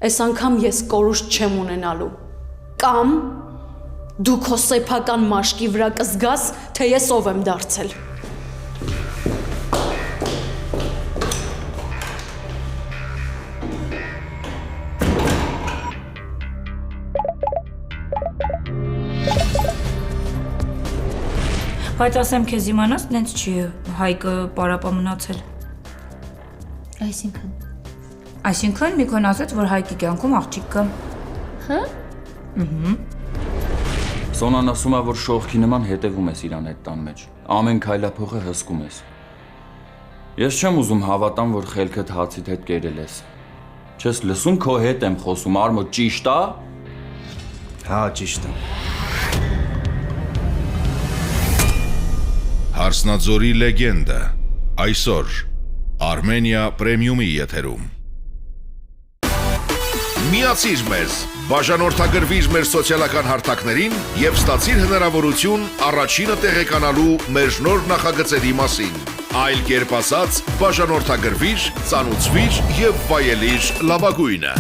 Այս անգամ ես կորուստ չեմ ունենալու։ Կամ դու քո սեփական մաշկի վրա կզգաս, թե ես ով եմ դարձել։ Բայց ասեմ քեզ իմանաս, նենց չի Հայկը պարապա մնացել։ Այսինքն Միքոն ասաց, որ Հայկի կյանքում աղջիկ կա։ Հա? Սոնան ասում է, որ շողքի նման հետևում ես իրան հետ տան մեջ։ Ամեն քայլափողը հսկում ես։ Ես չեմ ուզում հավատամ, որ խելքդ հացիդ հետ կերել ես։ Չես լսում, քո հետ եմ խոսում, Արմո, ճիշտ է։ Հա, ճիշտ է։ Հարսնաձորի լեգենդը այսօր Armenia Premium-ի եթերում։ Միացիր մեզ, բաժանորդագրվիր մեր սոցիալական հարթակներին և ստացիր հնարավորություն առաջինը տեղեկանալու մեր նոր նախագծերի մասին։ Այլ կերպ ասած, բաժանորդագրվիր, ծանուցվիր և վայելիր լավագույնը։